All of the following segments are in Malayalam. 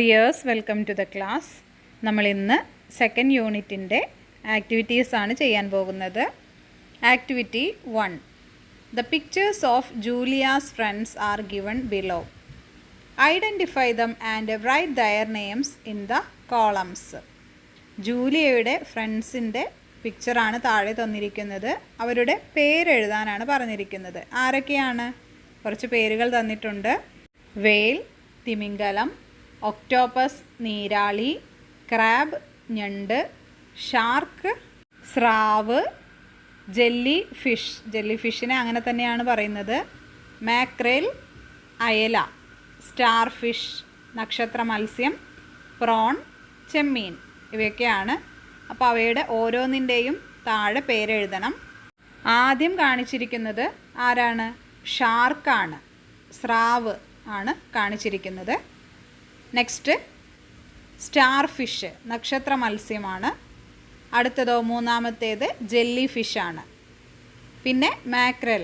Dears, welcome to the class. നമ്മൾ ഇന്ന് സെക്കൻഡ് യൂണിറ്റിൻ്റെ ആക്ടിവിറ്റീസാണ് ചെയ്യാൻ പോകുന്നത്. Activity 1. The pictures of Julia's friends are given below. Identify them and write their names in the columns. ജൂലിയയുടെ ഫ്രണ്ട്സിൻ്റെ പിക്ചറാണ് താഴെ തന്നിരിക്കുന്നത്. അവരുടെ പേരെഴുതാനാണ് പറഞ്ഞിരിക്കുന്നത്. ആരൊക്കെയാണ്? കുറച്ച് പേരുകൾ തന്നിട്ടുണ്ട്. വെയിൽ, തിമിംഗലം, ഒക്ടോപ്പസ് നീരാളി, ക്രാബ് ഞണ്ട്, ഷാർക്ക് സ്രാവ്, ജെല്ലി ഫിഷിനെ അങ്ങനെ തന്നെയാണ് പറയുന്നത്, മാക്രേൽ അയല, സ്റ്റാർ ഫിഷ് നക്ഷത്ര മത്സ്യം, പ്രോൺ ചെമ്മീൻ, ഇവയൊക്കെയാണ്. അപ്പോൾ അവയുടെ ഓരോന്നിൻ്റെയും താഴെ പേരെഴുതണം. ആദ്യം കാണിച്ചിരിക്കുന്നത് ആരാണ്? ഷാർക്കാണ്, സ്രാവ് ആണ് കാണിച്ചിരിക്കുന്നത്. നെക്സ്റ്റ് സ്റ്റാർ ഫിഷ് നക്ഷത്ര മത്സ്യമാണ്. അടുത്തതോ മൂന്നാമത്തേത് ജെല്ലി ഫിഷാണ്. പിന്നെ മാക്രൽ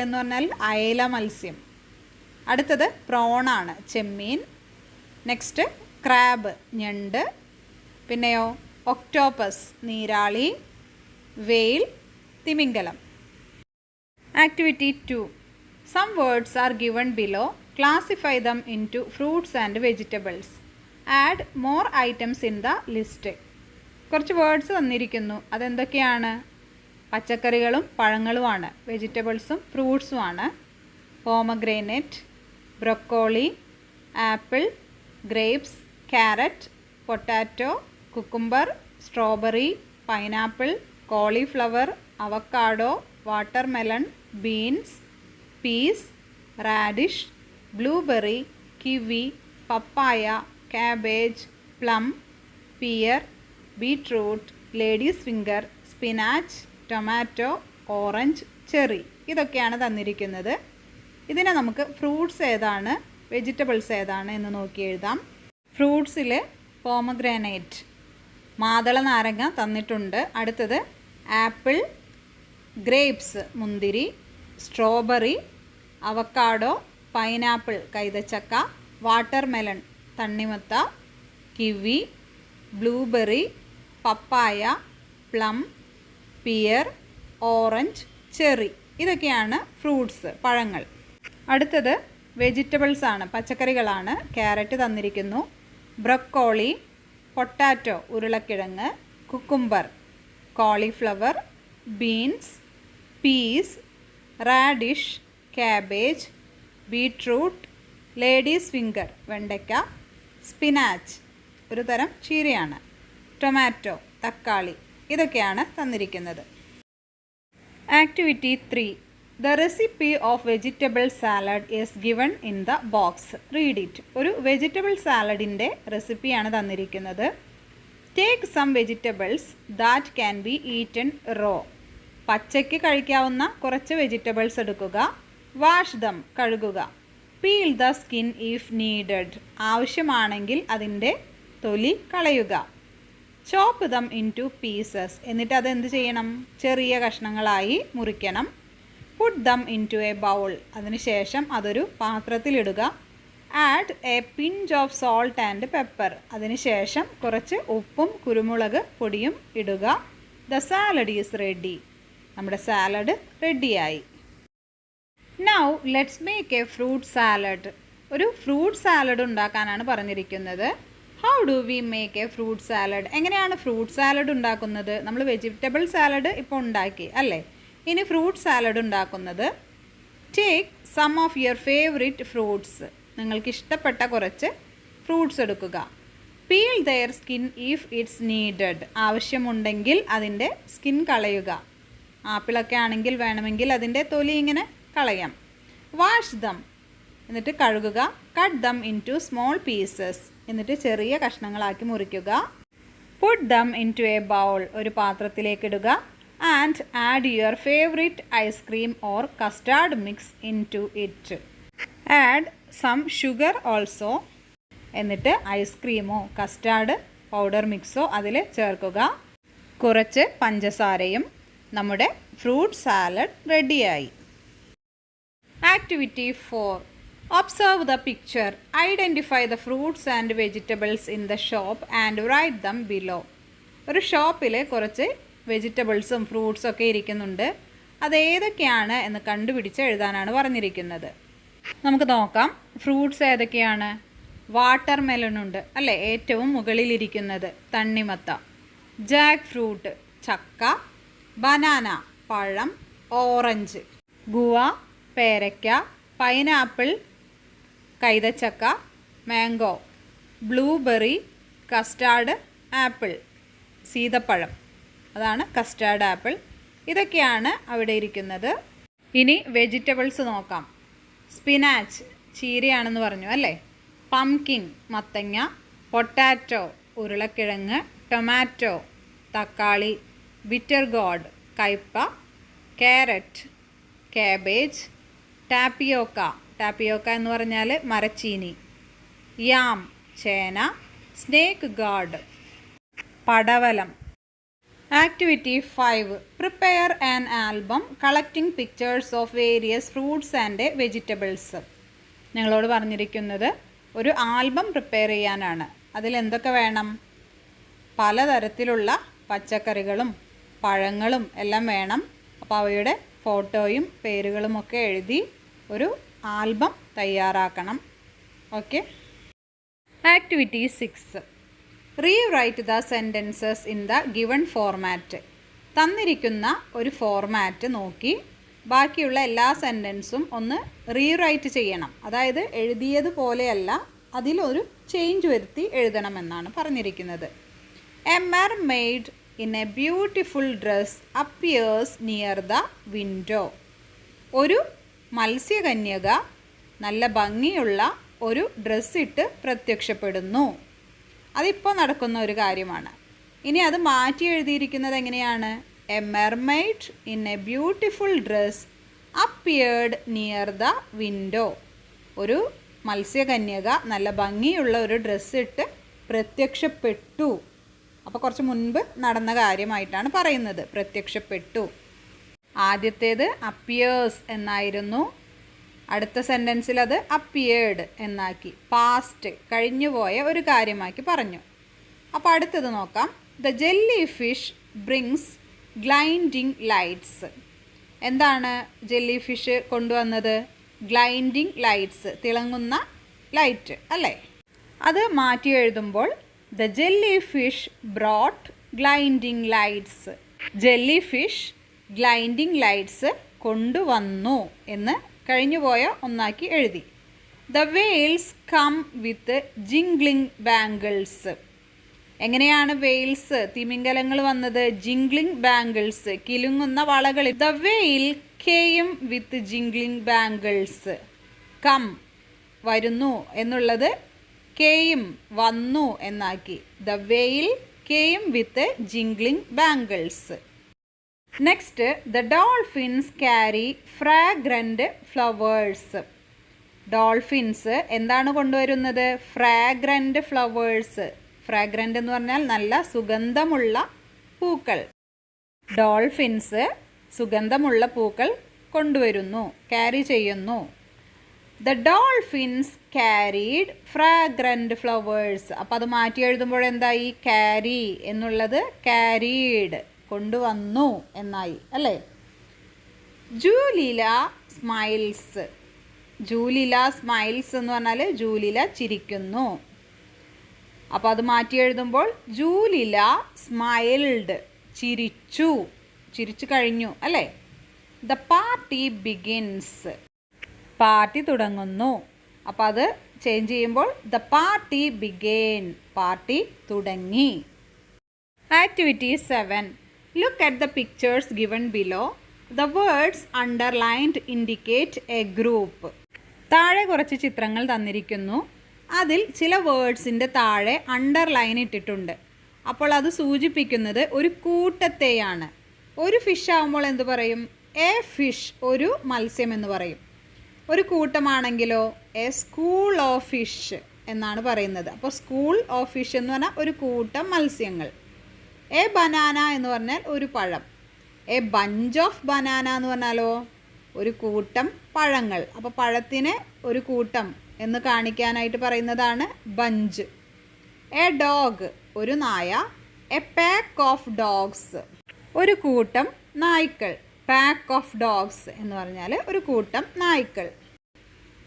എന്ന് പറഞ്ഞാൽ അയല മത്സ്യം. അടുത്തത് പ്രോണാണ്, ചെമ്മീൻ. നെക്സ്റ്റ് ക്രാബ് ഞണ്ട്. പിന്നെയോ ഒക്ടോപ്പസ് നീരാളി, വെയിൽ തിമിംഗലം. Activity 2. Some words are given below. Classify them into fruits and vegetables. Add more items in the list. കുറച്ച് വേർഡ്സ് തന്നിരിക്കുന്നു. അതെന്തൊക്കെയാണ്? പച്ചക്കറികളും പഴങ്ങളുമാണ്. വെജിറ്റബിൾസും ഫ്രൂട്ട്സുമാണ്. Pomegranate, broccoli, apple, grapes, carrot, potato, cucumber, strawberry, pineapple, cauliflower, avocado, watermelon, beans, peas, radish, blueberry, kiwi, papaya, cabbage, plum, pear, beetroot, ladies finger, spinach, tomato, orange, cherry. ഇതൊക്കെയാണ് തന്നിരിക്കുന്നത്. ഇതിനെ നമുക്ക് ഫ്രൂട്ട്സ് ഏതാണ്, വെജിറ്റബിൾസ് ഏതാണ് എന്ന് നോക്കി എഴുതാം. ഫ്രൂട്ട്സിൽ പോമഗ്രാനൈറ്റ് മാതള നാരങ്ങ തന്നിട്ടുണ്ട്. അടുത്തത് ആപ്പിൾ, ഗ്രേപ്സ് മുന്തിരി, സ്ട്രോബെറി, അവക്കാഡോ, പൈനാപ്പിൾ കൈതച്ചക്ക, വാട്ടർമെലൺ തണ്ണിമത്ത, kiwi, blueberry, papaya, plum, pear, orange, cherry. ഇതൊക്കെയാണ് ഫ്രൂട്ട്സ്, പഴങ്ങൾ. അടുത്തത് വെജിറ്റബിൾസ് ആണ്, പച്ചക്കറികളാണ്. ക്യാരറ്റ് തന്നിരിക്കുന്നു, ബ്രൊക്കോളി, പൊട്ടാറ്റോ ഉരുളക്കിഴങ്ങ്, cucumber, cauliflower, beans, peas, radish, cabbage, beetroot, ladies finger വെണ്ടയ്ക്ക, സ്പിനാച്ച് ഒരു തരം ചീരയാണ്, ടൊമാറ്റോ തക്കാളി. ഇതൊക്കെയാണ് തന്നിരിക്കുന്നത്. Activity 3. The recipe of vegetable salad is given in the box. Read it. ഒരു വെജിറ്റബിൾ സാലഡിൻ്റെ റെസിപ്പിയാണ് തന്നിരിക്കുന്നത്. Take some vegetables that can be eaten raw. പച്ചയ്ക്ക് കഴിക്കാവുന്ന കുറച്ച് വെജിറ്റബിൾസ് എടുക്കുക. വാഷ് ദം കഴുകുക. Peel the skin if needed. ആവശ്യമാണെങ്കിൽ അതിൻ്റെ തൊലി കളയുക. Chop them into pieces. എന്നിട്ട് അതെന്ത് ചെയ്യണം? ചെറിയ കഷ്ണങ്ങളായി മുറിക്കണം. Put them into a bowl. അതിനുശേഷം അതൊരു പാത്രത്തിലിടുക. Add a pinch of salt and pepper. അതിനുശേഷം കുറച്ച് ഉപ്പും കുരുമുളക് പൊടിയും ഇടുക. The salad is ready. നമ്മുടെ സാലഡ് റെഡിയായി. Now let's make a fruit salad. ഒരു ഫ്രൂട്ട് സാലഡ് ഉണ്ടാക്കാനാണ് പറഞ്ഞിരിക്കുന്നത്. How do we make a fruit salad? എങ്ങനെയാണ് ഫ്രൂട്ട് സാലഡ് ഉണ്ടാക്കുന്നത്? നമ്മൾ വെജിറ്റബിൾ സാലഡ് ഇപ്പോൾ ഉണ്ടാക്കി അല്ലേ? ഇനി ഫ്രൂട്ട് സാലഡ് ഉണ്ടാക്കുന്നത്. Take some of your favourite fruits. നിങ്ങൾക്ക് ഇഷ്ടപ്പെട്ട കുറച്ച് ഫ്രൂട്ട്സ് എടുക്കുക. Peel their skin if it's needed. ആവശ്യമുണ്ടെങ്കിൽ അതിൻ്റെ സ്കിൻ കളയുക. ആപ്പിളൊക്കെ ആണെങ്കിൽ വേണമെങ്കിൽ അതിൻ്റെ തൊലി ഇങ്ങനെ കളയാം. Wash them. എന്നിട്ട് കഴുകുക. Cut them into small pieces. എന്നിട്ട് ചെറിയ കഷ്ണങ്ങളാക്കി മുറിക്കുക. Put them into a bowl. ഒരു പാത്രത്തിലേക്ക് ഇടുക. And add your favourite ice cream or custard mix into it. Add some sugar also. എന്നിട്ട് ഐസ്ക്രീമോ കസ്റ്റാർഡ് പൗഡർ മിക്സോ അതിൽ ചേർക്കുക. കുറച്ച് പഞ്ചസാരയും. നമ്മുടെ ഫ്രൂട്ട് സാലഡ് റെഡിയായി. Activity 4. Observe the picture. Identify the fruits and vegetables in the shop and write them below. ഒരു ഷോപ്പിൽ കുറച്ച് വെജിറ്റബിൾസും ഫ്രൂട്ട്സും ഒക്കെ ഇരിക്കുന്നുണ്ട്. അത് ഏതൊക്കെയാണ് എന്ന് കണ്ടുപിടിച്ച് എഴുതാനാണ് പറഞ്ഞിരിക്കുന്നത്. നമുക്ക് നോക്കാം. ഫ്രൂട്ട്സ് ഏതൊക്കെയാണ്? വാട്ടർ മെലൺ ഉണ്ട് അല്ലേ, ഏറ്റവും മുകളിലിരിക്കുന്നത്. തണ്ണിമത്ത. ജാക്ക് ഫ്രൂട്ട് ചക്ക. ബനാന പഴം. ഓറഞ്ച്. ഗുവ പേരയ്ക്ക. പൈനാപ്പിൾ കൈതച്ചക്ക. മാംഗോ. Blueberry custard apple. സീതപ്പഴം, അതാണ് കസ്റ്റാർഡ് ആപ്പിൾ. ഇതൊക്കെയാണ് അവിടെ ഇരിക്കുന്നത്. ഇനി വെജിറ്റബിൾസ് നോക്കാം. സ്പിനാച്ച് ചീരയാണെന്ന് പറഞ്ഞു അല്ലേ. പംകിൻ മത്തങ്ങ. പൊട്ടാറ്റോ ഉരുളക്കിഴങ്ങ്. ടൊമാറ്റോ തക്കാളി. ബിറ്റർ ഗോഡ് കയ്പ. Carrot cabbage. ടാപ്പിയോക്ക ടാപ്പിയോക്ക എന്ന് പറഞ്ഞാൽ മരച്ചീനി. യാം ചേന. സ്നേക്ക് ഗാർഡ് പടവലം. Activity 5. Prepare an album collecting pictures of various fruits and vegetables. ഞങ്ങളോട് പറഞ്ഞിരിക്കുന്നത് ഒരു ആൽബം പ്രിപ്പയർ ചെയ്യാനാണ്. അതിലെന്തൊക്കെ വേണം? പലതരത്തിലുള്ള പച്ചക്കറികളും പഴങ്ങളും എല്ലാം വേണം. അപ്പോൾ അവയുടെ ഫോട്ടോയും പേരുകളുമൊക്കെ എഴുതി ഒരു ആൽബം തയ്യാറാക്കണം. Okay. Activity 6. Rewrite the sentences in the given format. തന്നിരിക്കുന്ന ഒരു ഫോർമാറ്റ് നോക്കി ബാക്കിയുള്ള എല്ലാ സെൻറ്റൻസും ഒന്ന് റീറൈറ്റ് ചെയ്യണം. അതായത് എഴുതിയതുപോലെയല്ല, അതിലൊരു ചേഞ്ച് വരുത്തി എഴുതണമെന്നാണ് പറഞ്ഞിരിക്കുന്നത്. A mermaid in A beautiful dress appears near the window. ഒരു മത്സ്യകന്യക നല്ല ഭംഗിയുള്ള ഒരു ഡ്രസ്സിട്ട് പ്രത്യക്ഷപ്പെടുന്നു. അതിപ്പോൾ നടക്കുന്ന ഒരു കാര്യമാണ്. ഇനി അത് മാറ്റി എഴുതിയിരിക്കുന്നത് എങ്ങനെയാണ്? A mermaid in A beautiful dress appeared near the window. ഒരു മത്സ്യകന്യക നല്ല ഭംഗിയുള്ള ഒരു ഡ്രസ്സിട്ട് പ്രത്യക്ഷപ്പെട്ടു. അപ്പോൾ കുറച്ച് മുൻപ് നടന്ന കാര്യമായിട്ടാണ് പറയുന്നത്. പ്രത്യക്ഷപ്പെട്ടു. ആദ്യത്തേത് അപ്പിയേഴ്സ് എന്നായിരുന്നു. അടുത്ത സെൻറ്റൻസിൽ അത് അപ്പിയേർഡ് എന്നാക്കി. പാസ്റ്റ് കഴിഞ്ഞുപോയ ഒരു കാര്യമാക്കി പറഞ്ഞു. അപ്പോൾ അടുത്തത് നോക്കാം. The jellyfish brings glinting lights. എന്താണ് ജെല്ലി ഫിഷ് കൊണ്ടുവന്നത്? ഗ്ലൈൻഡിങ് ലൈറ്റ്സ്, തിളങ്ങുന്ന ലൈറ്റ് അല്ലേ. അത് മാറ്റി എഴുതുമ്പോൾ the jellyfish brought glinting lights. Jellyfish glinting lights കൊണ്ടുവന്നു എന്ന് കഴിഞ്ഞുപോയ ഒന്നാക്കി എഴുതി. The whales come with jingling bangles. എങ്ങനെയാണ് വെയിൽസ് തിമിംഗലങ്ങൾ വന്നത്? ജിംഗ്ലിംഗ് ബാംഗിൾസ്, കിലുങ്ങുന്ന വളകളിൽ. The whale came with jingling bangles. Come വരുന്നു എന്നുള്ളത് കെയിം വന്നു എന്നാക്കി. The whale came with jingling bangles. Next, the dolphins carry fragrant flowers. Dolphins എന്താണ് കൊണ്ടുവരുന്നത്? Fragrant flowers. ഫ്രാഗ്രൻ്റ് എന്ന് പറഞ്ഞാൽ നല്ല സുഗന്ധമുള്ള പൂക്കൾ. ഡോൾഫിൻസ് സുഗന്ധമുള്ള പൂക്കൾ കൊണ്ടുവരുന്നു, ക്യാരി ചെയ്യുന്നു. The dolphins carried fragrant flowers. അപ്പോൾ അത് മാറ്റി എഴുതുമ്പോൾ എന്തായി? ക്യാരി എന്നുള്ളത് ക്യാരീഡ്, കൊണ്ടുവന്നു എന്നായി അല്ലേ. ജൂലില സ്മൈൽസ്. ജൂലില സ്മൈൽസ് എന്ന് പറഞ്ഞാൽ ജൂലില ചിരിക്കുന്നു. അപ്പോൾ അത് മാറ്റി എഴുതുമ്പോൾ ജൂലില സ്മൈൽഡ്, ചിരിച്ചു, ചിരിച്ചു കഴിഞ്ഞു അല്ലേ. The party begins. പാർട്ടി തുടങ്ങുന്നു. അപ്പോൾ അത് ചേഞ്ച് ചെയ്യുമ്പോൾ ദ പാർട്ടി ബിഗേൻ, പാർട്ടി തുടങ്ങി. Activity 7. Look at the pictures given below. The words underlined indicate a group. താഴെ കുറച്ച് ചിത്രങ്ങൾ തന്നിരിക്കുന്നു. അതിൽ ചില വേർഡ്സിൻ്റെ താഴെ അണ്ടർലൈൻ ഇട്ടിട്ടുണ്ട്. അപ്പോൾ അത് സൂചിപ്പിക്കുന്നത് ഒരു കൂട്ടത്തെയാണ്. ഒരു ഫിഷ് ആകുമ്പോൾ എന്ത് പറയും? എ ഫിഷ്, ഒരു മത്സ്യം എന്ന് പറയും. ഒരു കൂട്ടമാണെങ്കിലോ എ സ്കൂൾ ഓഫ് ഫിഷ് എന്നാണ് പറയുന്നത്. അപ്പോൾ സ്കൂൾ ഓഫ് ഫിഷ് എന്ന് പറഞ്ഞാൽ ഒരു കൂട്ടം മത്സ്യങ്ങൾ. എ ബനാന എന്ന് പറഞ്ഞാൽ ഒരു പഴം. എ ബഞ്ച് ഓഫ് ബനാന എന്ന് പറഞ്ഞാലോ ഒരു കൂട്ടം പഴങ്ങൾ. അപ്പോൾ പഴത്തിന് ഒരു കൂട്ടം എന്ന് കാണിക്കാനായിട്ട് പറയുന്നതാണ് ബഞ്ച്. എ ഡോഗ് ഒരു നായ. എ പാക്ക് ഓഫ് ഡോഗ്സ് ഒരു കൂട്ടം നായ്ക്കൾ. പാക്ക് ഓഫ് ഡോഗ്സ് എന്ന് പറഞ്ഞാൽ ഒരു കൂട്ടം നായ്ക്കൾ.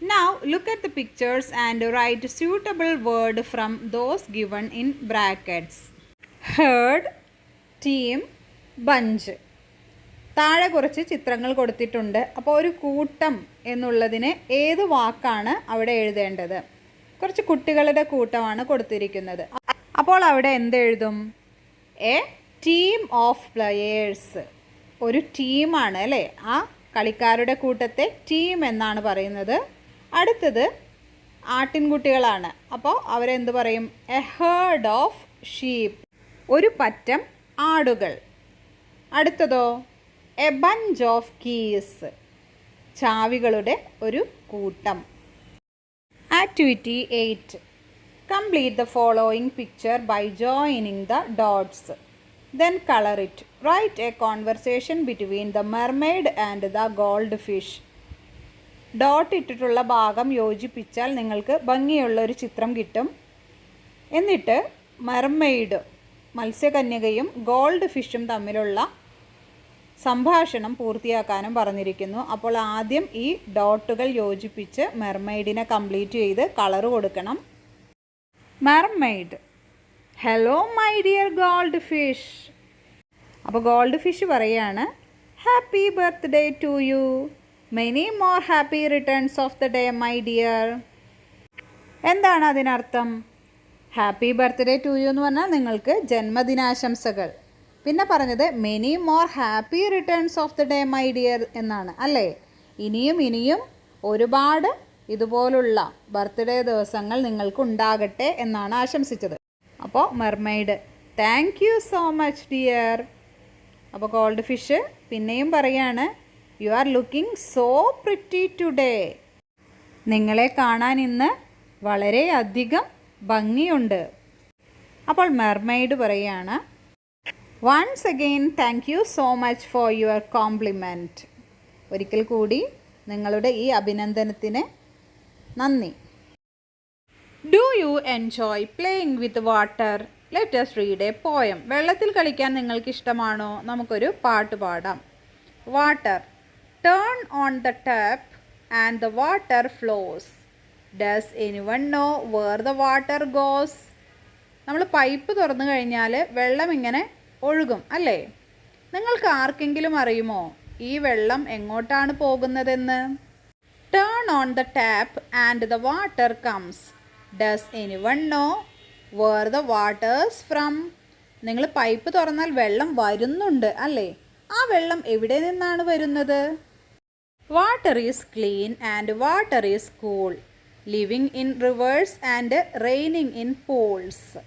Now look at the pictures and write suitable word from those given in brackets. Herd, team, bunch. താഴെ കുറച്ച് ചിത്രങ്ങൾ കൊടുത്തിട്ടുണ്ട്. അപ്പോൾ ഒരു കൂട്ടം എന്നുള്ളതിന് ഏത് വാക്കാണ് അവിടെ എഴുതേണ്ടത്? കുറച്ച് കുട്ടികളുടെ കൂട്ടമാണ് കൊടുത്തിരിക്കുന്നത്. അപ്പോൾ അവിടെ എന്തെഴുതും? A team of players. ഒരു ടീമാണ് അല്ലേ? ആ കളിക്കാരുടെ കൂട്ടത്തെ ടീം എന്നാണ് പറയുന്നത്. അടുത്തത് ആട്ടിൻകുട്ടികളാണ്. അപ്പോൾ അവരെന്ത് പറയും? എ ഹേർഡ് ഓഫ് ഷീപ്പ് ഒരു പറ്റം ആടുകൾ. അടുത്തതോ? എ ബഞ്ച് ഓഫ് കീസ് ചാവികളുടെ ഒരു കൂട്ടം. Activity 8. Complete the following picture by joining the dots. Then color it. Write a conversation between the mermaid and the goldfish. Dot ഇട്ടിട്ടുള്ള ഭാഗം യോജിപ്പിച്ചാൽ നിങ്ങൾക്ക് ഭംഗിയുള്ള ഒരു ചിത്രം കിട്ടും. എന്നിട്ട് മെർമെയ്ഡ് മത്സ്യകന്യകയും ഗോൾഡ് ഫിഷും തമ്മിലുള്ള സംഭാഷണം പൂർത്തിയാക്കാനും പറഞ്ഞിരിക്കുന്നു. അപ്പോൾ ആദ്യം ഈ ഡോട്ടുകൾ യോജിപ്പിച്ച് മെർമെയ്ഡിനെ കംപ്ലീറ്റ് ചെയ്ത് കളർ കൊടുക്കണം. Mermaid, hello my dear goldfish. അപ്പോൾ ഗോൾഡ് ഫിഷ് പറയാണ്, happy birthday to you, many more happy returns of the day my dear. എന്താണ് അതിനർത്ഥം? ഹാപ്പി ബർത്ത്ഡേ ടു യു എന്ന് പറഞ്ഞാൽ നിങ്ങൾക്ക് ജന്മദിനാശംസകൾ. പിന്നെ പറഞ്ഞത് many more happy returns of the day my dear എന്നാണ് അല്ലേ? ഇനിയും ഇനിയും ഒരുപാട് ഇതുപോലുള്ള ബർത്ത്ഡേ ദിവസങ്ങൾ നിങ്ങൾക്ക് ഉണ്ടാകട്ടെ എന്നാണ് ആശംസിച്ചത്. അപ്പോൾ mermaid, thank you so much dear. അപ്പോൾ ഗോൾഡ് ഫിഷ് പിന്നെയും പറയാണ്, you are looking so pretty today. നിങ്ങളെ കാണാൻ ഇന്ന് വളരെയധികം ഭംഗിയുണ്ട്. അപ്പോൾ മെർമെയ്ഡ് പറയാണ്, once again thank you so much for your compliment. ഒരിക്കൽ കൂടി നിങ്ങളുടെ ഈ അഭിനന്ദനത്തിന് നന്ദി. Do you enjoy playing with water? Let us read a poem. വെള്ളത്തിൽ കളിക്കാൻ നിങ്ങൾക്ക് ഇഷ്ടമാണോ? നമുക്കൊരു പാട്ട് പാടാം. Water, turn on the tap and the water flows. Does anyone know where the water goes? നമ്മൾ പൈപ്പ് തുറന്നു കഴിഞ്ഞാൽ വെള്ളം ഇങ്ങനെ ഒഴുകും അല്ലേ? നിങ്ങൾക്ക് ആർക്കെങ്കിലും അറിയുമോ ഈ വെള്ളം എങ്ങോട്ടാണ് പോകുന്നതെന്ന്? Turn on the tap and the water comes. Does anyone know where the water's from? നിങ്ങൾ പൈപ്പ് തുറന്നാൽ വെള്ളം വരുന്നുണ്ട് അല്ലേ? ആ വെള്ളം എവിടെ നിന്നാണ് വരുന്നത്? Water is clean and water is cool, living in rivers and raining in pools.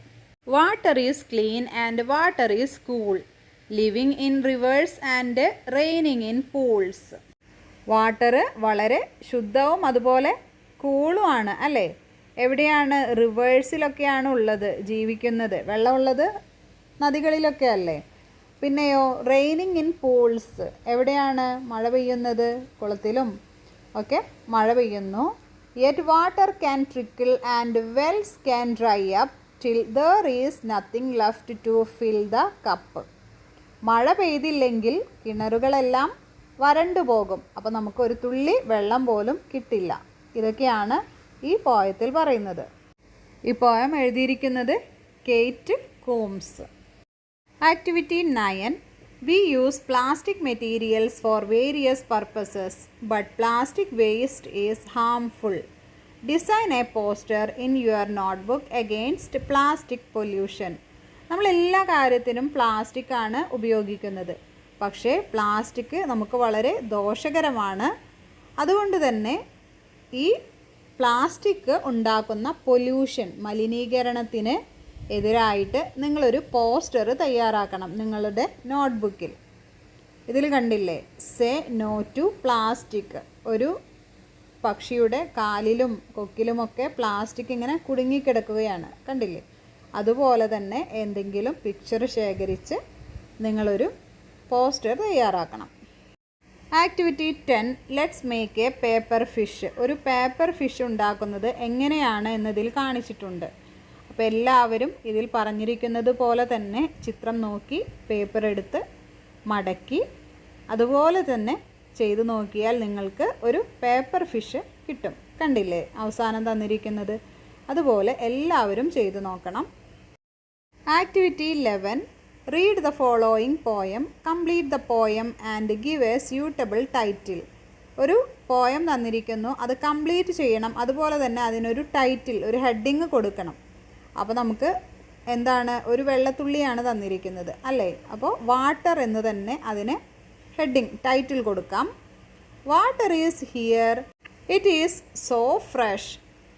Water is clean and water is cool, living in rivers and raining in pools. Water വളരെ ശുദ്ധവും അതുപോലെ കൂളുമാണ് അല്ലേ? എവിടെയാണ്? റിവേഴ്സിലൊക്കെയാണ് ഉള്ളത്, ജീവിക്കുന്നത്. വെള്ളമുള്ളത് നദികളിലൊക്കെ അല്ലേ? പിന്നെയോ റെയിനിങ് ഇൻ പൂൾസ്, എവിടെയാണ് മഴ പെയ്യുന്നത്? കുളത്തിലും ഒക്കെ മഴ പെയ്യുന്നു. Yet water can trickle and Wells can dry up till there is nothing left to fill the cup. മഴ പെയ്തില്ലെങ്കിൽ കിണറുകളെല്ലാം വരണ്ടു പോകും. അപ്പോൾ നമുക്കൊരു തുള്ളി വെള്ളം പോലും കിട്ടില്ല. ഇതൊക്കെയാണ് ഈ പോയത്തിൽ പറയുന്നത്. ഈ പോയം എഴുതിയിരിക്കുന്നത് കേറ്റ് Coombs. Activity 9. We use plastic materials for various purposes, but plastic waste is harmful. Design a poster in your notebook against plastic pollution. നമ്മൾ എല്ലാ കാര്യത്തിനും പ്ലാസ്റ്റിക് ആണ് ഉപയോഗിക്കുന്നത്. പക്ഷേ പ്ലാസ്റ്റിക് നമുക്ക് വളരെ ദോഷകരമാണ്. അതുകൊണ്ട് തന്നെ ഈ പ്ലാസ്റ്റിക് ഉണ്ടാക്കുന്ന പൊല്യൂഷൻ, മലിനീകരണത്തിന് എതിരായിട്ട് നിങ്ങളൊരു പോസ്റ്റർ തയ്യാറാക്കണം നിങ്ങളുടെ നോട്ട്ബുക്കിൽ. ഇതിൽ കണ്ടില്ലേ, സേ നോ ടു പ്ലാസ്റ്റിക്. ഒരു പക്ഷിയുടെ കാലിലും കൊക്കിലുമൊക്കെ പ്ലാസ്റ്റിക് ഇങ്ങനെ കുടുങ്ങിക്കിടക്കുകയാണ്, കണ്ടില്ലേ? അതുപോലെ തന്നെ എന്തെങ്കിലും പിക്ചർ ശേഖരിച്ച് നിങ്ങളൊരു പോസ്റ്റർ തയ്യാറാക്കണം. Activity 10 let's make A paper fish. ഒരു പേപ്പർ ഫിഷ് ഉണ്ടാക്കുന്നത് എങ്ങനെയാണ് എന്നതിൽ കാണിച്ചിട്ടുണ്ട്. അപ്പോൾ എല്ലാവരും ഇതിൽ പറഞ്ഞിരിക്കുന്നത് പോലെ തന്നെ ചിത്രം നോക്കി പേപ്പർ എടുത്ത് മടക്കി അതുപോലെ തന്നെ ചെയ്തു നോക്കിയാൽ നിങ്ങൾക്ക് ഒരു പേപ്പർ ഫിഷ് കിട്ടും. കണ്ടില്ലേ അവസാനം തന്നിരിക്കുന്നത്? അതുപോലെ എല്ലാവരും ചെയ്തു നോക്കണം. Activity 11 read the following poem, complete the poem and give A suitable title. ഒരു പോയം തന്നിരിക്കുന്നു, അത് കംപ്ലീറ്റ് ചെയ്യണം, അതുപോലെ തന്നെ അതിനൊരു ടൈറ്റിൽ, ഒരു ഹെഡിങ് കൊടുക്കണം. അപ്പോൾ നമുക്ക് എന്താണ്, ഒരു വെള്ളത്തുള്ളിയാണ് തന്നിരിക്കുന്നത് അല്ലേ? അപ്പോൾ വാട്ടർ എന്ന് തന്നെ അതിന് ഹെഡിങ് ടൈറ്റിൽ കൊടുക്കാം. Water is here, it is so fresh,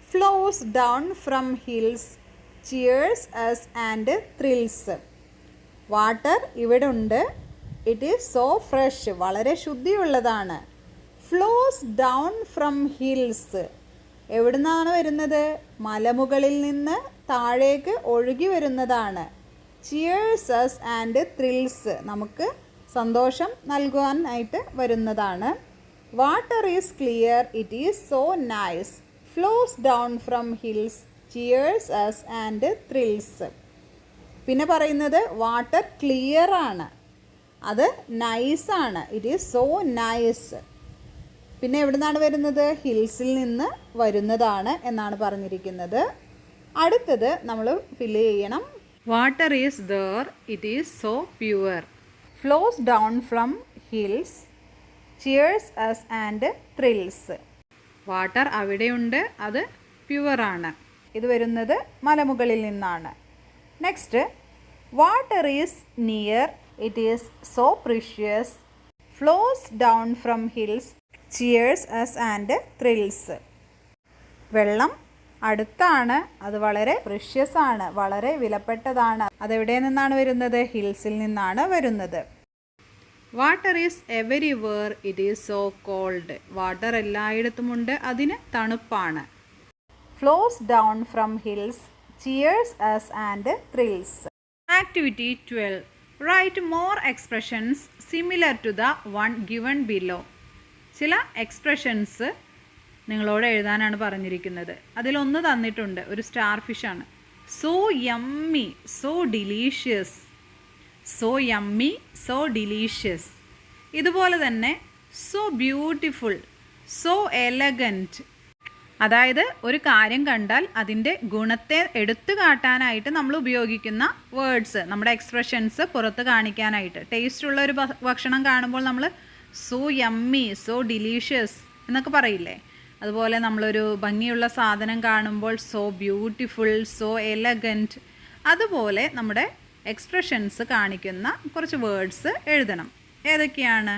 flows down from hills, cheers us and thrills. Water ഇവിടെ ഉണ്ട്, ഇറ്റ് ഈസ് സോ ഫ്രഷ്, വളരെ ശുദ്ധിയുള്ളതാണ്. ഫ്ലോസ് ഡൗൺ ഫ്രം ഹിൽസ്, എവിടെ നിന്നാണ് വരുന്നത്? മലമുകളിൽ നിന്ന് താഴേക്ക് ഒഴുകി വരുന്നതാണ്. ചിയേഴ്സ് അസ് ആൻഡ് ത്രിൽസ്, നമുക്ക് സന്തോഷം നൽകുവാനായിട്ട് വരുന്നതാണ്. Water is clear, it is so nice, flows down from hills, cheers us and thrills. പിന്നെ പറയുന്നത് വാട്ടർ ക്ലിയർ ആണ്, അത് നൈസാണ്, ഇറ്റ് ഈസ് സോ നൈസ്. പിന്നെ എവിടെ നിന്നാണ് വരുന്നത്? ഹിൽസിൽ നിന്ന് വരുന്നതാണ് എന്നാണ് പറഞ്ഞിരിക്കുന്നത്. അടുത്തത് നമ്മൾ ഫില്ല് ചെയ്യണം. Water is there, it is so pure, flows down from hills, cheers us and thrills. Water അവിടെയുണ്ട്, അത് പ്യുവറാണ്. ഇത് വരുന്നത് മലമുകളിൽ നിന്നാണ്. Next, water is near, it is so precious, flows down from hills, cheers us and thrills. വെള്ളം അടുത്താണ്, അത് വളരെ പ്രീഷ്യസ് ആണ്, വളരെ വിലപ്പെട്ടതാണ്. അതെവിടെ നിന്നാണ് വരുന്നത്? ഹിൽസിൽ നിന്നാണ് വരുന്നത്. Water is everywhere, it is so cold, water എല്ലായിടത്തുമുണ്ട്, അതിന് തണുപ്പാണ്. Flows down from hills, cheers us and thrills. Activity 12 write more expressions similar to the one given below. ചില എക്സ്പ്രഷൻസ് നിങ്ങളോട് എഴുതാനാണ് പറഞ്ഞിരിക്കുന്നത്. അതിലൊന്ന് തന്നിട്ടുണ്ട്, ഒരു സ്റ്റാർ ഫിഷാണ്. So yummy, so delicious, so yummy, so delicious. ഇതുപോലെ തന്നെ സോ ബ്യൂട്ടിഫുൾ, സോ എലഗൻറ്റ്. അതായത് ഒരു കാര്യം കണ്ടാൽ അതിൻ്റെ ഗുണത്തെ എടുത്തു കാട്ടാനായിട്ട് നമ്മൾ ഉപയോഗിക്കുന്ന വേർഡ്സ്, നമ്മുടെ എക്സ്പ്രഷൻസ് പുറത്ത് കാണിക്കാനായിട്ട്. ടേസ്റ്റുള്ള ഒരു ഭക്ഷണം കാണുമ്പോൾ നമ്മൾ സോ യമ്മി, സോ ഡിലീഷ്യസ് എന്നൊക്കെ പറയില്ലേ? അതുപോലെ നമ്മളൊരു ഭംഗിയുള്ള സാധനം കാണുമ്പോൾ സോ ബ്യൂട്ടിഫുൾ, സോ എലഗൻറ്റ്. അതുപോലെ നമ്മുടെ എക്സ്പ്രഷൻസ് കാണിക്കുന്ന കുറച്ച് വേർഡ്സ് എഴുതണം. ഏതൊക്കെയാണ്?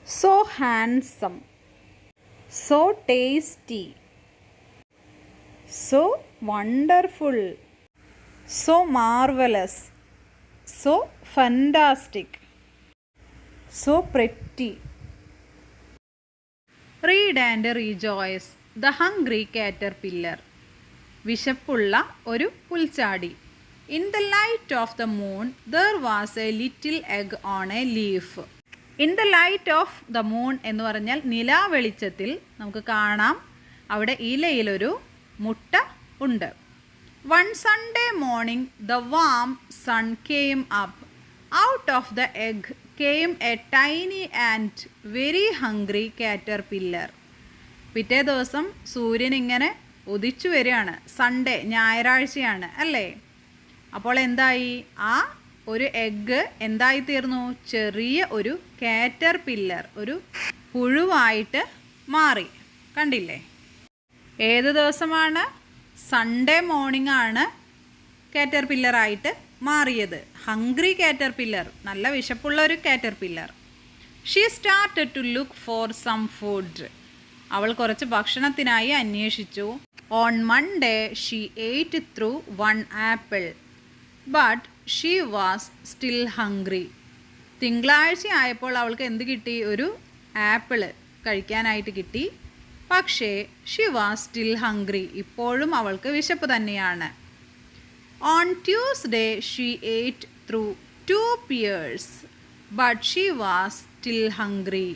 So handsome, so tasty, so wonderful, so marvelous, so fantastic, so pretty. Read and rejoice. The hungry caterpillar. വിശപ്പുള്ള ഒരു പുൽച്ചാടി. In the light of the moon, there was a little egg on a leaf. In the light of the moon എന്ന് പറഞ്ഞാൽ നിലാവെളിച്ചത്തിൽ നമുക്ക് കാണാം അവിടെ ഇലയിലൊരു മുട്ട ഉണ്ട്. One Sunday morning the warm sun came up. Out of the egg came a tiny and very hungry caterpillar. പിറ്റേ ദിവസം സൂര്യൻ ഇങ്ങനെ ഉദിച്ചു വരികയാണ്. സൺഡേ, ഞായറാഴ്ചയാണ് അല്ലേ? അപ്പോൾ എന്തായി? ആ ഒരു എഗ്ഗ് എന്തായിത്തീർന്നു? ചെറിയ ഒരു കാറ്റർപില്ലർ, ഒരു പുഴുവായിട്ട് മാറി. കണ്ടില്ലേ? ഏത് ദിവസമാണ്? സൺഡേ മോർണിംഗ് ആണ് കാറ്റർപില്ലറായിട്ട് മാറിയത്. ഹംഗ്രി കാറ്റർപില്ലർ, നല്ല വിശപ്പുള്ള ഒരു caterpillar. She started to look for some food. അവൾ കുറച്ച് ഭക്ഷണത്തിനായി അന്വേഷിച്ചു. On Monday she ate through one apple, but she was still hungry. തിങ്കളാഴ്ച ആയപ്പോൾ അവൾക്ക് എന്ത് കിട്ടി? ഒരു ആപ്പിൾ കഴിക്കാനായിട്ട് കിട്ടി. പക്ഷേ ഷീ വാസ് സ്റ്റിൽ ഹംഗ്രി, ഇപ്പോഴും അവൾക്ക് വിശപ്പ് തന്നെയാണ്. On Tuesday she ate through 2 pears, but she was still hungry.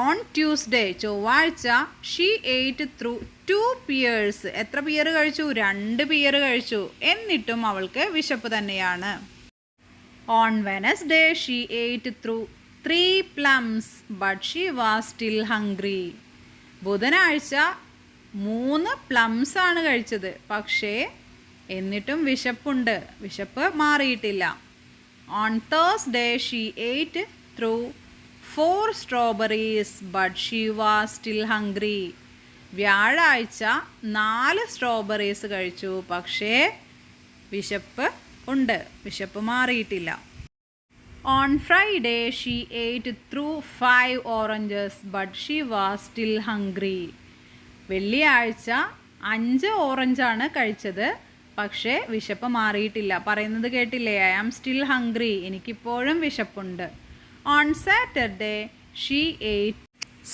On Tuesday ചൊവ്വാഴ്ച ഷീ എയ്റ്റ് ത്രൂ 2 pears. എത്ര പിയർ കഴിച്ചു? 2 പിയർ കഴിച്ചു. എന്നിട്ടും അവൾക്ക് വിശപ്പ് തന്നെയാണ്. On Wednesday she ate through 3 plums but she was still hungry. ബുധനാഴ്ച 3 പ്ലംസ് ആണ് കഴിച്ചത്, പക്ഷേ എന്നിട്ടും വിശപ്പുണ്ട്, വിശപ്പ് മാറിയിട്ടില്ല. On Thursday she ate through 4 strawberries but she was still hungry. വ്യാഴാഴ്ച 4 സ്ട്രോബെറീസ് കഴിച്ചു, പക്ഷേ വിശപ്പ് ഉണ്ട്, വിശപ്പ് മാറിയിട്ടില്ല. On Friday she ate through 5 oranges but she was still hungry. വെള്ളിയാഴ്ച 5 ഓറഞ്ചാണ് കഴിച്ചത്, പക്ഷേ വിശപ്പ് മാറിയിട്ടില്ല. പറയുന്നത് കേട്ടില്ലേ? ഐ ആം സ്റ്റിൽ ഹംഗ്രി, എനിക്കിപ്പോഴും വിശപ്പുണ്ട്. On Saturday she eight.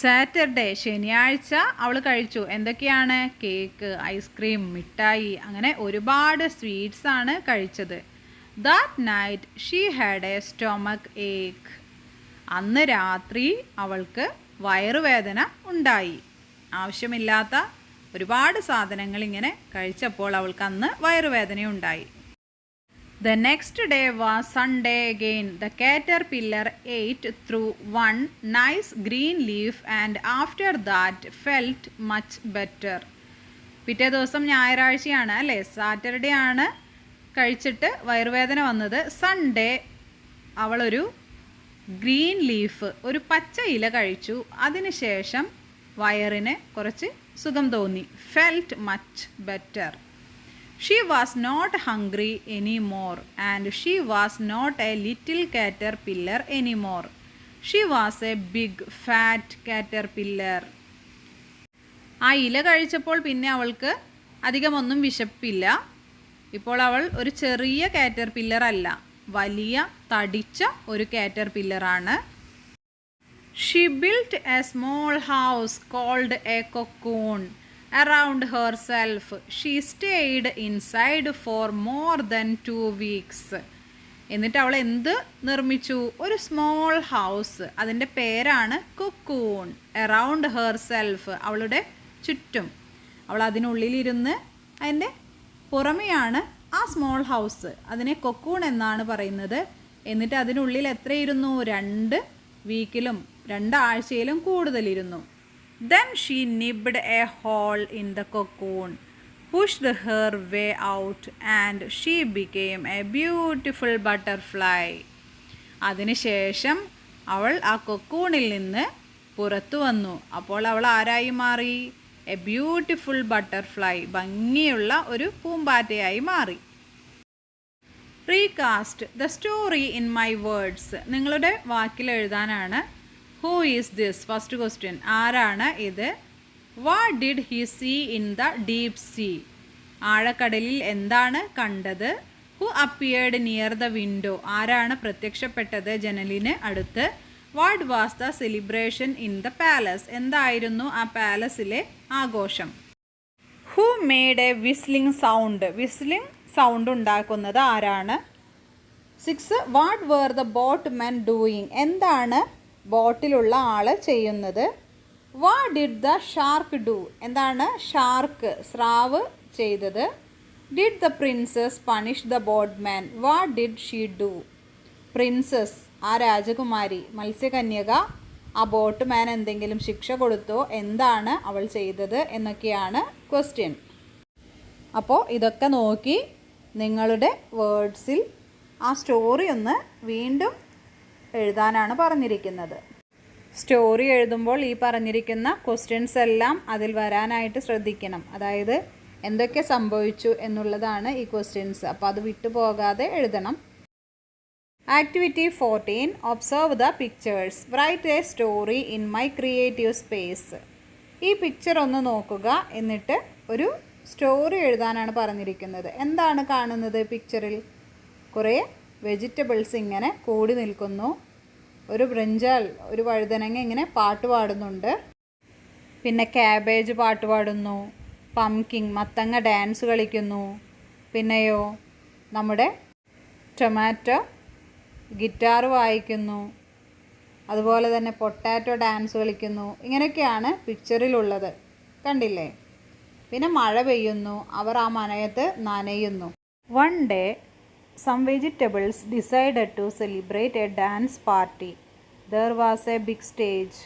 Saturday ശനിയാഴ്ച അവൾ കഴിച്ചു. എന്തൊക്കെയാണ്? കേക്ക്, ഐസ്ക്രീം, മിഠായി, അങ്ങനെ ഒരുപാട് സ്വീറ്റ്സ് ആണ് കഴിച്ചത്. That night she had a stomach ache. അന്ന് രാത്രി അവൾക്ക് വയറുവേദന ഉണ്ടായി. ആവശ്യമില്ലാത്ത ഒരുപാട് സാധനങ്ങൾ ഇങ്ങനെ കഴിച്ചപ്പോൾ അവൾക്ക് അന്ന് വയറുവേദനയുണ്ടായി. The next day was Sunday again. The caterpillar ate through 1 nice green leaf and after that felt much better. പിറ്റേ ദിവസം ഞായറാഴ്ചയാണ് അല്ലേ? സാറ്റർഡേ ആണ് കഴിച്ചിട്ട് വയറുവേദന വന്നത്. സൺഡേ അവളൊരു ഗ്രീൻ ലീഫ്, ഒരു പച്ച ഇല കഴിച്ചു. അതിനുശേഷം വയറിന് കുറച്ച് സുഖം തോന്നി. Felt much better. She was not hungry anymore and she was not a little caterpillar anymore. She was a big fat caterpillar. ആ ഇല കഴിച്ചപ്പോൾ പിന്നെ അവൾക്ക് അധികമൊന്നും വിശപ്പില്ല. ഇപ്പോൾ അവൾ ഒരു ചെറിയ കാറ്റർപില്ലർ അല്ല, വലിയ തടിച്ച ഒരു കാറ്റർപില്ലറാണ്. She built a small house called a cocoon around herself. She stayed inside for more than 2 weeks. എന്നിട്ട് അവൾ എന്ത് നിർമ്മിച്ചു? ഒരു സ്മോൾ ഹൗസ്. അതിൻ്റെ പേരാണ് കൊക്കൂൺ. അറൗണ്ട് ഹെർ സെൽഫ്, അവളുടെ ചുറ്റും. അവൾ അതിനുള്ളിലിരുന്ന്, അതിൻ്റെ പുറമെയാണ് ആ സ്മോൾ ഹൗസ്. അതിനെ കൊക്കൂൺ എന്നാണ് പറയുന്നത്. എന്നിട്ട് അതിനുള്ളിൽ എത്രയിരുന്നു? 2 വീക്കിലും 2 ആഴ്ചയിലും കൂടുതലിരുന്നു. Then she nibbed a hole in the cocoon, pushed her way out and she became a beautiful butterfly. അതിനുശേഷം അവൾ ആ കൊക്കൂണിൽ നിന്ന് പുറത്തു വന്നു. അപ്പോൾ അവൾ ആരായി മാറി? എ ബ്യൂട്ടിഫുൾ ബട്ടർഫ്ലൈ, ഭംഗിയുള്ള ഒരു പൂമ്പാറ്റയായി മാറി. Recast the story in my words. നിങ്ങളുടെ വാക്കിൽ എഴുതാനാണ്. Who is this? First question. ആരാണ് ഇത്? What did he see in the deep sea? ആഴക്കടലിൽ എന്താണ് കണ്ടത്? Who appeared near the window? ആരാണ് പ്രത്യക്ഷപ്പെട്ടത് ജനലിന് അടുത്ത്? What was the celebration in the palace? എന്തായിരുന്നു ആ പാലസിലെ ആഘോഷം? Who made a whistling sound? whistling sound ഉണ്ടാക്കുന്നത് ആരാണ്? 6. What were the boatmen doing? എന്താണ് ബോട്ടിലുള്ള ആൾ ചെയ്യുന്നത്? What did the shark do? എന്താണ് ഷാർക്ക്, സ്രാവ് ചെയ്തത്? Did the prince's punish the boatman? What did she do? Princess, ആ രാജകുമാരി, മത്സ്യകന്യക, ആ ബോട്ട്മാൻ എന്തെങ്കിലും ശിക്ഷ കൊടുത്തോ? എന്താണ് അവൾ ചെയ്തത് എന്നൊക്കെയാണ് ക്വസ്റ്റ്യൻ. അപ്പോൾ ഇതൊക്കെ നോക്കി നിങ്ങളുടെ വേർഡ്സിൽ ആ സ്റ്റോറി ഒന്ന് വീണ്ടും എഴുതാനാണ് പറഞ്ഞിരിക്കുന്നത്. സ്റ്റോറി എഴുതുമ്പോൾ ഈ പറഞ്ഞിരിക്കുന്ന ക്വസ്റ്റ്യൻസ് എല്ലാം അതിൽ വരാനായിട്ട് ശ്രദ്ധിക്കണം. അതായത് എന്തൊക്കെ സംഭവിച്ചു എന്നുള്ളതാണ് ഈ ക്വസ്റ്റ്യൻസ്. അപ്പോൾ അത് വിട്ടുപോകാതെ എഴുതണം. Activity 14. Observe the pictures. Write a story in my creative space. ഈ പിക്ചർ ഒന്ന് നോക്കുക, എന്നിട്ട് ഒരു സ്റ്റോറി എഴുതാനാണ് പറഞ്ഞിരിക്കുന്നത്. എന്താണ് കാണുന്നത് പിക്ചറിൽ? കുറേ വെജിറ്റബിൾസ് ഇങ്ങനെ കൂടി നിൽക്കുന്നു. ഒരു ബ്രിഞ്ചാൽ, ഒരു വഴുതനങ്ങ ഇങ്ങനെ പാട്ട് പാടുന്നുണ്ട്. പിന്നെ ക്യാബേജ് പാട്ട് പാടുന്നു. പംകിൻ, മത്തങ്ങ ഡാൻസ് കളിക്കുന്നു. പിന്നെയോ നമ്മുടെ ടൊമാറ്റോ ഗിറ്റാർ വായിക്കുന്നു. അതുപോലെ തന്നെ പൊട്ടാറ്റോ ഡാൻസ് കളിക്കുന്നു. ഇങ്ങനെയൊക്കെയാണ് പിക്ചറിലുള്ളത്. കണ്ടില്ലേ? പിന്നെ മഴ പെയ്യുന്നു, അവർ ആ മഴയത്ത് നനയുന്നു. One day some vegetables decided to celebrate a dance party. There was a big stage.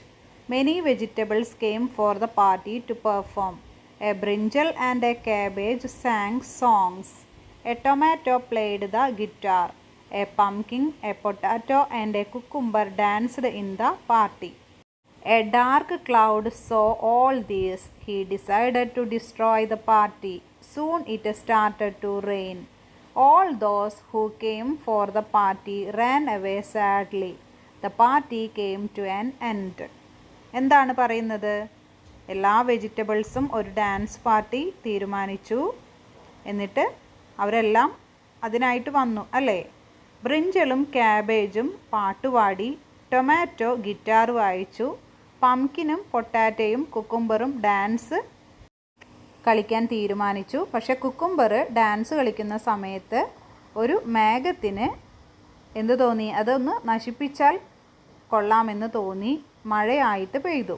Many vegetables came for the party to perform. A brinjal and a cabbage sang songs. A tomato played the guitar. A pumpkin, a potato and a cucumber danced in the party. A dark cloud saw all these. He decided to destroy the party. Soon it started to rain. All those who came for the party ran away sadly. The party came to an end. എന്താണ് പറയുന്നത്? എല്ലാ വെജിറ്റബിൾസും ഒരു ഡാൻസ് പാർട്ടി തീരുമാനിച്ചു. എന്നിട്ട് അവരെല്ലാം അതിനായിട്ട് വന്നു അല്ലേ? ബ്രിഞ്ചലും ക്യാബേജും പാട്ടുപാടി, ടൊമാറ്റോ ഗിറ്റാർ വായിച്ചു, പംകിനും പൊട്ടാറ്റയും കുക്കുംബറും ഡാൻസ് കളിക്കാൻ തീരുമാനിച്ചു. പക്ഷെ കുക്കുംബർ ഡാൻസ് കളിക്കുന്ന സമയത്ത് ഒരു മേഘത്തിന് എന്ത് തോന്നി? അതൊന്ന് നശിപ്പിച്ചാൽ കൊള്ളാമെന്ന് തോന്നി. മഴയായിട്ട് പെയ്തു.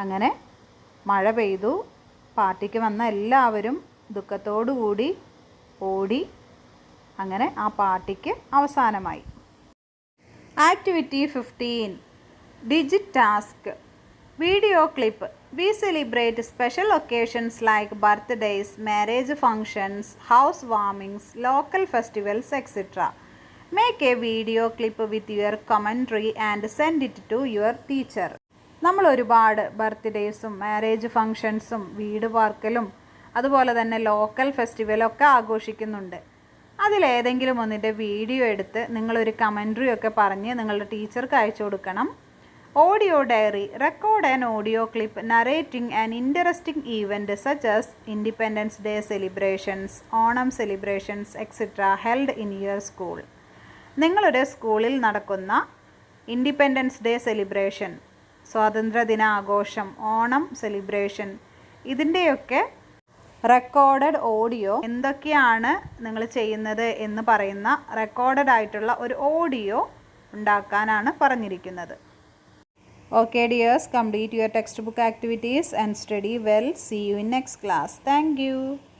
അങ്ങനെ മഴ പെയ്തു. പാർട്ടിക്ക് വന്ന എല്ലാവരും ദുഃഖത്തോടു കൂടി ഓടി. അങ്ങനെ ആ പാർട്ടിക്ക് അവസാനമായി. Activity 15 digit task. Video clip. We celebrate special occasions like birthdays, marriage functions, house warmings, local festivals etcetera. Make a video clip with your commentary and send it to your teacher. നമ്മൾ ഒരുപാട് ബർത്ത്ഡേയ്സും മാരേജ് ഫങ്ഷൻസും വീട് പാർക്കലും അതുപോലെ തന്നെ ലോക്കൽ ഫെസ്റ്റിവലൊക്കെ ആഘോഷിക്കുന്നുണ്ട്. അതിലേതെങ്കിലും ഒന്നിൻ്റെ വീഡിയോ എടുത്ത് നിങ്ങളൊരു കമൻട്രി ഒക്കെ പറഞ്ഞ് നിങ്ങളുടെ ടീച്ചർക്ക് അയച്ചു കൊടുക്കണം. Audio diary. Record an audio clip narrating an interesting event such as Independence Day celebrations, Onam celebrations etcetera held in your school. നിങ്ങളുടെ സ്കൂളിൽ നടക്കുന്ന ഇൻഡിപെൻഡൻസ് ഡേ സെലിബ്രേഷൻ, സ്വാതന്ത്ര്യദിന ആഘോഷം, ഓണം സെലിബ്രേഷൻ, ഇതിൻ്റെയൊക്കെ റെക്കോർഡഡ് ഓഡിയോ എന്തൊക്കെയാണ് നിങ്ങൾ ചെയ്യുന്നത് എന്ന് പറയുന്ന റെക്കോർഡഡ് ആയിട്ടുള്ള ഒരു ഓഡിയോ ഉണ്ടാക്കാനാണ് പറഞ്ഞിരിക്കുന്നത്. Okay dears, complete your textbook activities and study well. See you in next class. Thank you.